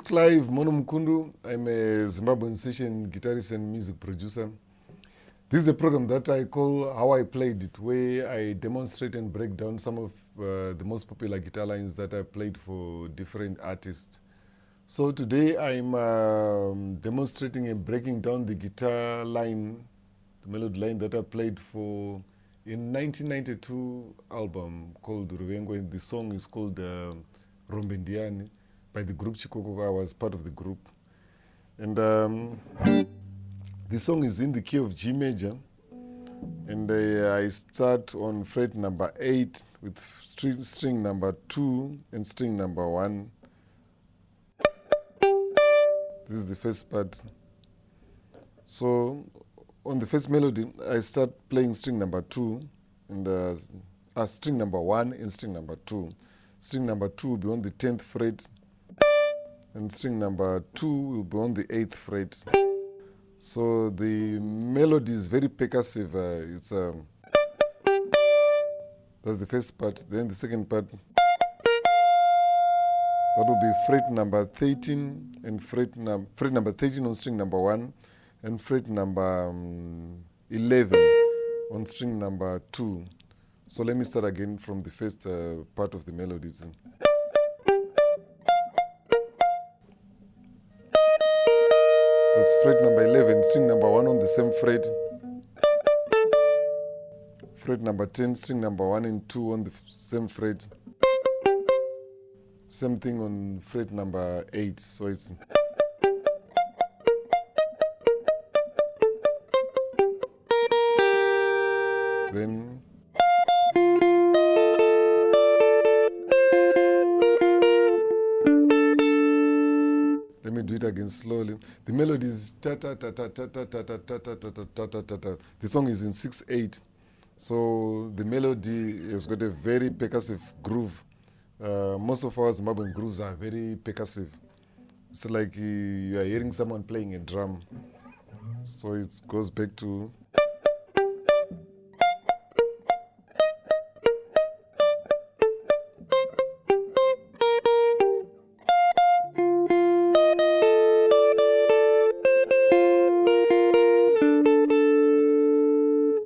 Clive, Mono Mukundu. I'm a Zimbabwean session guitarist and music producer. This is a program that I call How I Played It, where I demonstrate and break down some of the most popular guitar lines that I played for different artists. So today I'm demonstrating and breaking down the guitar line, the melody line that I played for in 1992 album called Ruvengo, and the song is called Rombe Ndiani by the group Chikoko. I was part of the group. And the song is in the key of G major, and I start on fret number 8 with string number 2 and string number 1. This is the first part. So on the first melody, I start playing string number 2 and string number 1 and string number 2. String number 2 will be on the 10th fret, and string number 2 will be on the 8th fret. So the melody is very percussive. That's the first part. Then the second part, that will be fret number 13 and fret number 13 on string number 1 and fret number 11 on string number 2. So let me start again from the first part of the melodies. That's fret number 11, string number 1 on the same fret. Fret number 10, string number 1 and 2 on the same fret. Same thing on fret number 8. So it's then let me do it again slowly. The melody is ta ta ta ta ta ta ta ta ta ta ta ta ta ta ta. The song is in 6/8, so the melody has got a very percussive groove. Most of our Zimbabwean grooves are very percussive. It's like you are hearing someone playing a drum. So it goes back to.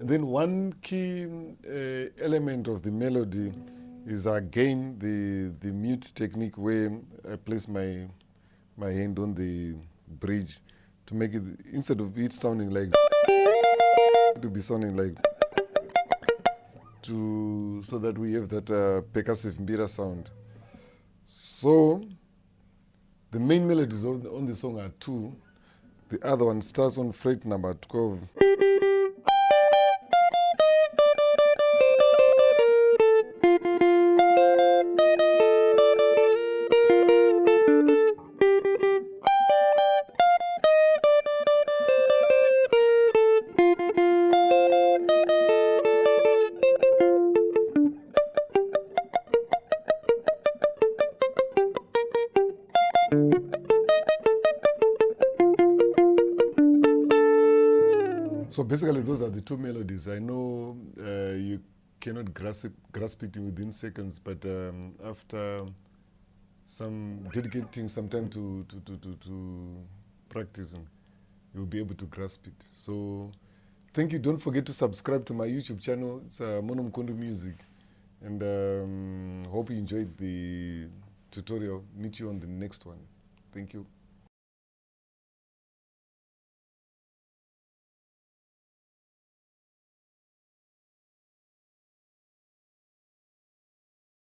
Then one key element of the melody is again the mute technique, where I place my hand on the bridge to make it, instead of it sounding like, to be sounding like, so that we have that percussive mbira sound. So the main melodies on the song are 2. The other one starts on fret number 12. So basically, those are the 2 melodies. I know you cannot grasp it within seconds, but after dedicating some time to practicing, you'll be able to grasp it. So thank you. Don't forget to subscribe to my YouTube channel. It's Mono Mukundu Music, and hope you enjoyed the tutorial. Meet you on the next one. Thank you.